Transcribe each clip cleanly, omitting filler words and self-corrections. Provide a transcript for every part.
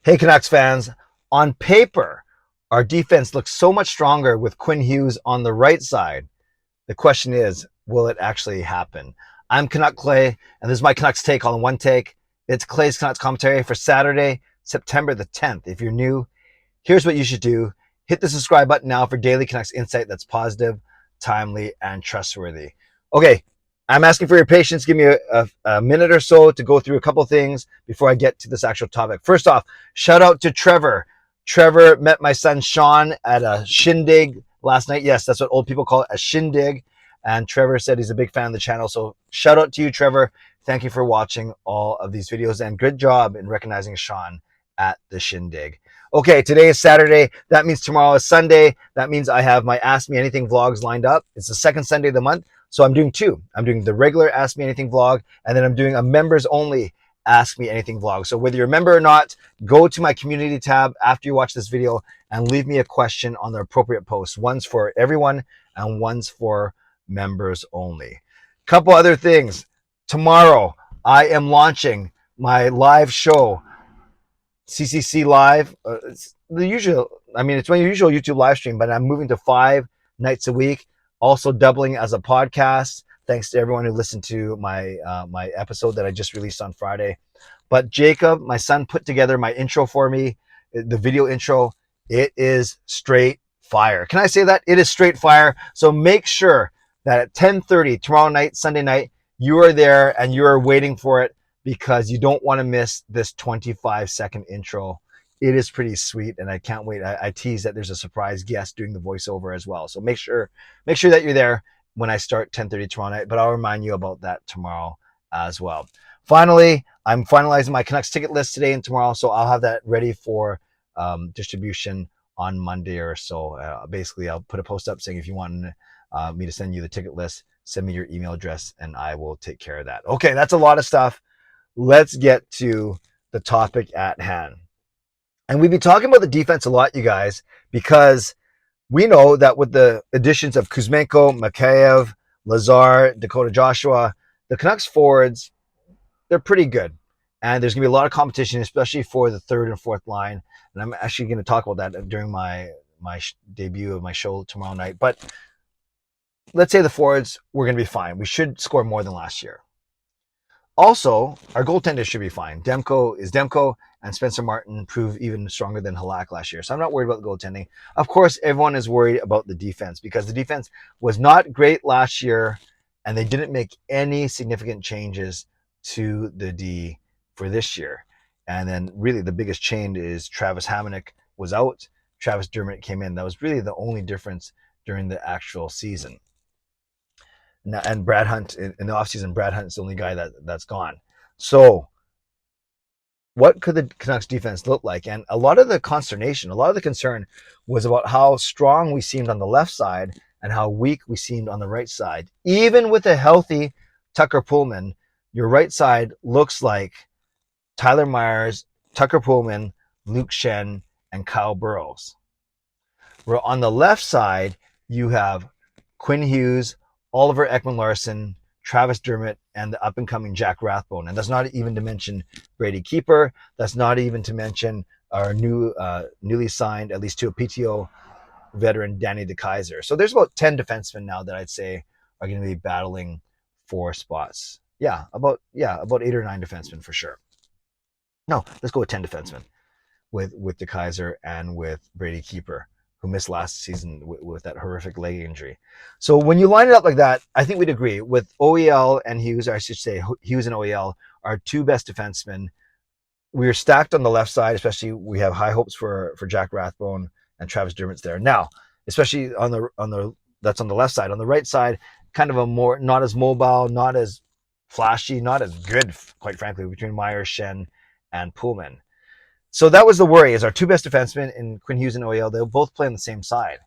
Hey, Canucks fans. On paper, our defense looks so much stronger with Quinn Hughes on the right side. The question is, will it actually happen? I'm Canuck Clay, and this is my Canucks take on one take. It's Clay's Canucks commentary for Saturday, September the 10th. If you're new, here's what you should do. Hit the subscribe button now for daily Canucks insight that's positive, timely, and trustworthy. Okay, I'm asking for your patience. Give me a minute or so to go through a couple things before I get to this actual topic. First off, shout out to Trevor. Trevor met my son Sean at a shindig last night. Yes, that's what old people call it, a shindig. And Trevor said he's a big fan of the channel. So shout out to you, Trevor. Thank you for watching all of these videos, and good job in recognizing Sean at the shindig. Okay, today is Saturday. That means tomorrow is Sunday. That means I have my Ask Me Anything vlogs lined up. It's the second Sunday of the month. So I'm doing two. I'm doing the regular Ask Me Anything vlog, and then I'm doing a members only Ask Me Anything vlog. So whether you're a member or not, go to my community tab after you watch this video and leave me a question on the appropriate post. One's for everyone and one's for members only. Couple other things. Tomorrow, I am launching my live show, CCC Live. It's the usual, it's my usual YouTube live stream, but I'm moving to 5 nights a week. Also doubling as a podcast. Thanks to everyone who listened to my my episode that I just released on Friday. But Jacob, my son, put together my intro for me, the video intro. It is straight fire. Can I say that? It is straight fire. So make sure that at 10:30 tomorrow night, Sunday night, you are there and you are waiting for it, because you don't want to miss this 25-second intro. It is pretty sweet, and I can't wait. I tease that there's a surprise guest doing the voiceover as well. So make sure that you're there when I start 10:30 tomorrow night, but I'll remind you about that tomorrow as well. Finally, I'm finalizing my Canucks ticket list today and tomorrow, so I'll have that ready for distribution on Monday or so. Basically, I'll put a post up saying if you want me to send you the ticket list, send me your email address, and I will take care of that. Okay, that's a lot of stuff. Let's get to the topic at hand. And we've been talking about the defense a lot, you guys, because we know that with the additions of Kuzmenko, Mikheyev, Lazar, Dakota Joshua, the Canucks forwards, they're pretty good. And there's going to be a lot of competition, especially for the third and fourth line. And I'm actually going to talk about that during my debut of my show tomorrow night. But let's say the forwards, we're going to be fine. We should score more than last year. Also, our goaltenders should be fine. Demko is Demko, and Spencer Martin proved even stronger than Halak last year. So I'm not worried about the goaltending. Of course, everyone is worried about the defense, because the defense was not great last year, and they didn't make any significant changes to the D for this year. And then really the biggest change is Travis Hammong was out. Travis Dermott came in. That was really the only difference during the actual season. And Brad Hunt, in the offseason, Brad Hunt's the only guy that's gone. So what could the Canucks defense look like? And a lot of the consternation, a lot of the concern was about how strong we seemed on the left side and how weak we seemed on the right side. Even with a healthy Tucker Pullman, your right side looks like Tyler Myers, Tucker Pullman, Luke Shen, and Kyle Burrows. Where on the left side, you have Quinn Hughes, Oliver Ekman-Larsson, Travis Dermott, and the up-and-coming Jack Rathbone. And that's not even to mention Brady Keeper. That's not even to mention our newly signed, at least to a PTO veteran, Danny DeKeyser. So there's about 10 defensemen now that I'd say are going to be battling for spots. About 8 or 9 defensemen for sure. No, let's go with 10 defensemen with DeKeyser and with Brady Keeper, who missed last season with that horrific leg injury. So when you line it up like that, I think we'd agree with OEL and Hughes, or I should say Hughes and OEL, our two best defensemen. We're stacked on the left side, especially we have high hopes for Jack Rathbone and Travis Dermott's there. Now, especially on the that's on the left side. On the right side, kind of a more, not as mobile, not as flashy, not as good, quite frankly, between Myers, Shen, and Pullman. So that was the worry, is our two best defensemen in Quinn Hughes and OEL, they'll both play on the same side.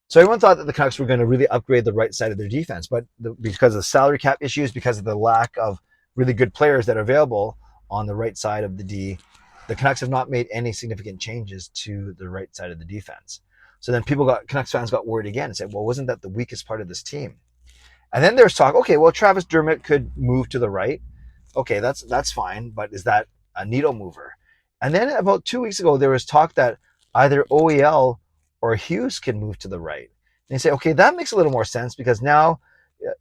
So everyone thought that the Canucks were going to really upgrade the right side of their defense, but because of the salary cap issues, because of the lack of really good players that are available on the right side of the D, the Canucks have not made any significant changes to the right side of the defense. So then Canucks fans got worried again and said, well, wasn't that the weakest part of this team? And then there's talk, okay, well, Travis Dermott could move to the right. Okay, that's fine, but is that a needle mover? And then about 2 weeks ago, there was talk that either OEL or Hughes can move to the right. And you say, okay, that makes a little more sense because now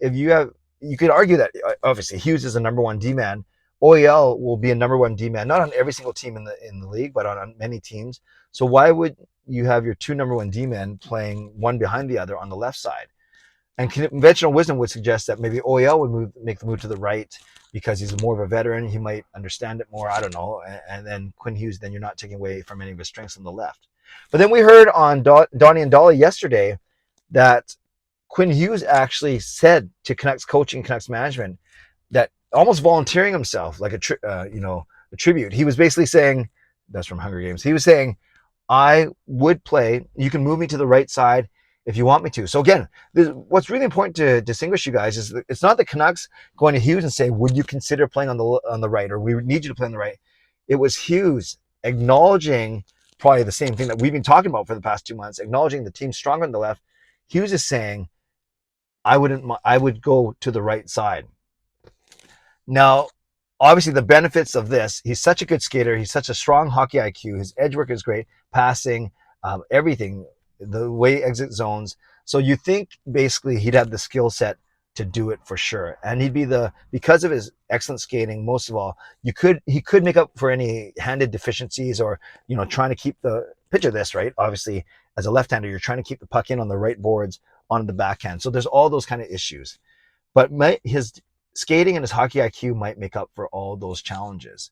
if you have, you could argue that obviously Hughes is a number one D man. OEL will be a number one D man, not on every single team in the league, but on many teams. So why would you have your two number one D men playing one behind the other on the left side? And conventional wisdom would suggest that maybe OEL would make the move to the right because he's more of a veteran. He might understand it more. I don't know. And then Quinn Hughes, then you're not taking away from any of his strengths on the left. But then we heard on Donnie and Dolly yesterday that Quinn Hughes actually said to Canucks coaching, Canucks management, that almost volunteering himself like a tribute. He was basically saying, that's from Hunger Games. He was saying, I would play. You can move me to the right side if you want me to. So again, what's really important to distinguish you guys is that it's not the Canucks going to Hughes and say, would you consider playing on the right, or we need you to play on the right. It was Hughes acknowledging probably the same thing that we've been talking about for the past 2 months, acknowledging the team's stronger on the left. Hughes is saying, I would go to the right side. Now, obviously, the benefits of this, he's such a good skater. He's such a strong hockey IQ. His edge work is great, passing, everything, the way he exit zones. So you think basically he'd have the skill set to do it for sure. And he'd be because of his excellent skating, most of all, he could make up for any handed deficiencies or, trying to keep picture this, right? Obviously, as a left-hander, you're trying to keep the puck in on the right boards on the backhand. So there's all those kind of issues. But his skating and his hockey IQ might make up for all those challenges.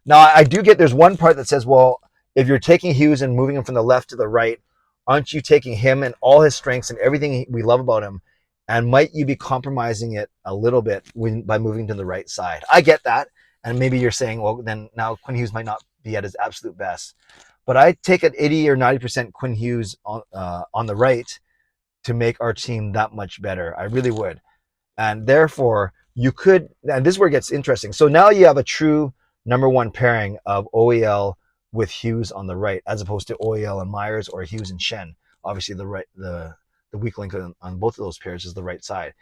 Now, I do get there's one part that says, well, if you're taking Hughes and moving him from the left to the right, aren't you taking him and all his strengths and everything we love about him, and might you be compromising it a little bit by moving to the right side? I get that, and maybe you're saying, well, then now Quinn Hughes might not be at his absolute best. But I take an 80 or 90% Quinn Hughes on the right to make our team that much better. I really would. And therefore, you could, and this is where it gets interesting. So now you have a true number one pairing of OEL with Hughes on the right, as opposed to OEL and Myers or Hughes and Shen. Obviously, the weak link on both of those pairs is the right side.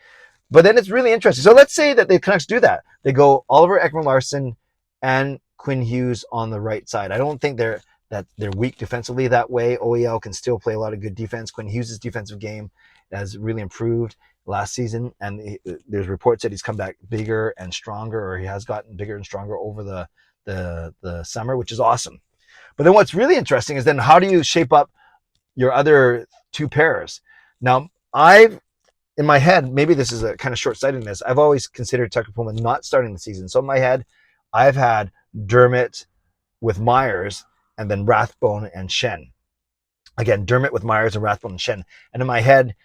But then it's really interesting. So let's say that the Canucks do that. They go Oliver Ekman-Larsson and Quinn Hughes on the right side. I don't think they're weak defensively that way. OEL can still play a lot of good defense. Quinn Hughes' defensive game has really improved last season, and there's reports that he's come back bigger and stronger, or he has gotten bigger and stronger over the summer, which is awesome. But then what's really interesting is then how do you shape up your other two pairs? Now, in my head, maybe this is a kind of short-sightedness, I've always considered Tucker Poolman not starting the season. So in my head, I've had Dermott with Myers and then Rathbone and Shen. Again, Dermott with Myers and Rathbone and Shen. And in my head,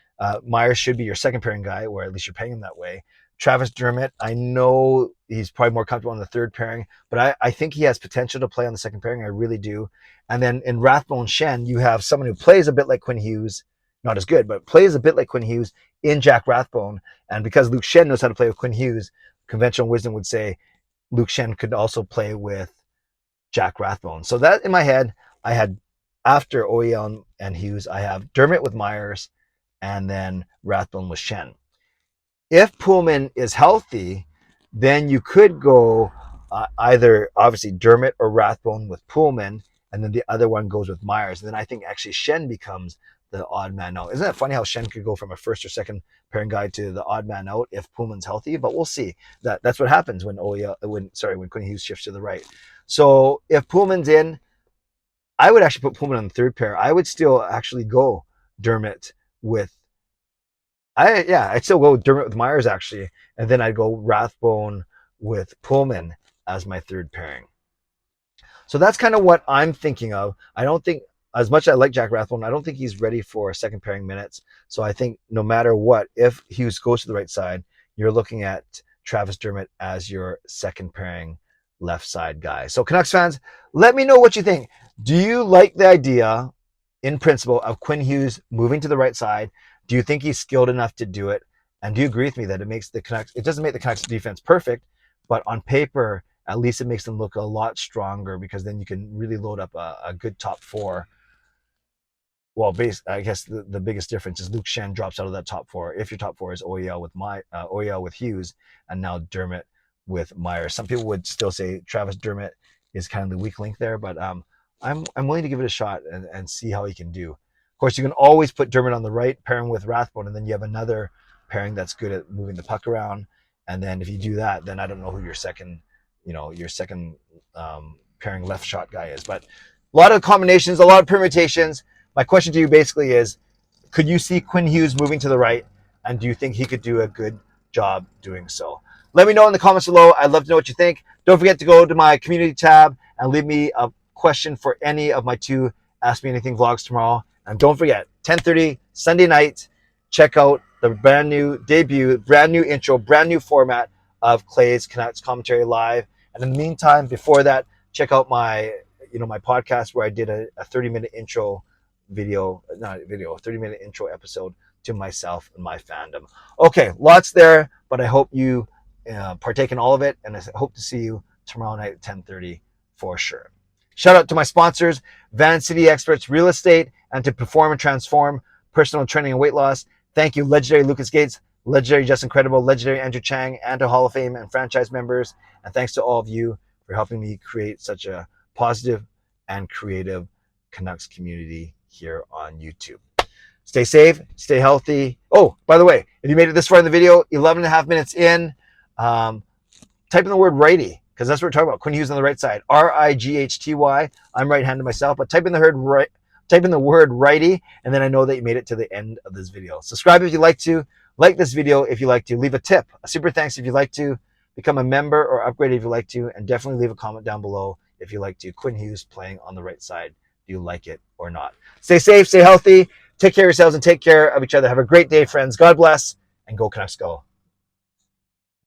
Myers should be your second pairing guy, or at least you're paying him that way. Travis Dermott, I know he's probably more comfortable on the third pairing, but I think he has potential to play on the second pairing. I really do. And then in Rathbone Shen, you have someone who plays a bit like Quinn Hughes, not as good, but plays a bit like Quinn Hughes in Jack Rathbone. And because Luke Shen knows how to play with Quinn Hughes, conventional wisdom would say Luke Shen could also play with Jack Rathbone. So that in my head, I had, after OEL and Hughes, I have Dermott with Myers and then Rathbone with Shen. If Poolman is healthy, then you could go either obviously Dermott or Rathbone with Poolman, and then the other one goes with Myers. And then I think actually Shen becomes the odd man out. Isn't that funny how Shen could go from a first or second pairing guy to the odd man out if Poolman's healthy? But we'll see. That's what happens when Quinn Hughes shifts to the right. So if Poolman's in, I would actually put Poolman on the third pair. I would still actually go Dermott with I'd still go Dermott with Myers actually, and then I'd go Rathbone with Poolman as my third pairing. So that's kind of what I'm thinking of. I don't think, as much as I like Jack Rathbone, I don't think he's ready for second pairing minutes. So I think no matter what, if Hughes goes to the right side, you're looking at Travis Dermott as your second pairing left side guy. So Canucks fans, let me know what you think. Do you like the idea, in principle, of Quinn Hughes moving to the right side? Do you think he's skilled enough to do it? And do you agree with me that it doesn't make the Canucks defense perfect, but on paper, at least it makes them look a lot stronger, because then you can really load up a good top four. Well, I guess the biggest difference is Luke Shen drops out of that top four. If your top four is OEL with Hughes, and now Dermott with Myers. Some people would still say Travis Dermott is kind of the weak link there. But I'm willing to give it a shot and see how he can do. Of course, you can always put Dermot on the right, pair him with Rathbone, and then you have another pairing that's good at moving the puck around. And then if you do that, then I don't know who your second pairing left shot guy is. But a lot of combinations, a lot of permutations. My question to you basically is, could you see Quinn Hughes moving to the right? And do you think he could do a good job doing so? Let me know in the comments below. I'd love to know what you think. Don't forget to go to my community tab and leave me a question for any of my 2 Ask Me Anything vlogs tomorrow. And don't forget, 10:30 Sunday night, check out the brand new debut, brand new intro, brand new format of Clay's Canucks Commentary Live. And in the meantime, before that, check out my podcast where I did a 30-minute intro video, not video, 30-minute intro episode to myself and my fandom. Okay, lots there, but I hope you partake in all of it, and I hope to see you tomorrow night at 10:30 for sure. Shout out to my sponsors, Van City Experts Real Estate, and to Perform and Transform Personal Training and Weight Loss. Thank you, legendary Lucas Gates, legendary Justin Credible, legendary Andrew Chang, and to Hall of Fame and franchise members. And thanks to all of you for helping me create such a positive and creative Canucks community here on YouTube. Stay safe, stay healthy. Oh, by the way, if you made it this far in the video, 11 and a half minutes in, type in the word righty, because that's what we're talking about. Quinn Hughes on the right side, R-I-G-H-T-Y. I'm right-handed myself, but type in the word righty, and then I know that you made it to the end of this video. Subscribe if you like to, like this video if you like to, leave a tip, a super thanks if you like to, become a member or upgrade if you like to, and definitely leave a comment down below if you like to. Quinn Hughes playing on the right side. Do you like it or not? Stay safe, stay healthy, take care of yourselves, and take care of each other. Have a great day, friends. God bless, and go Canucks go.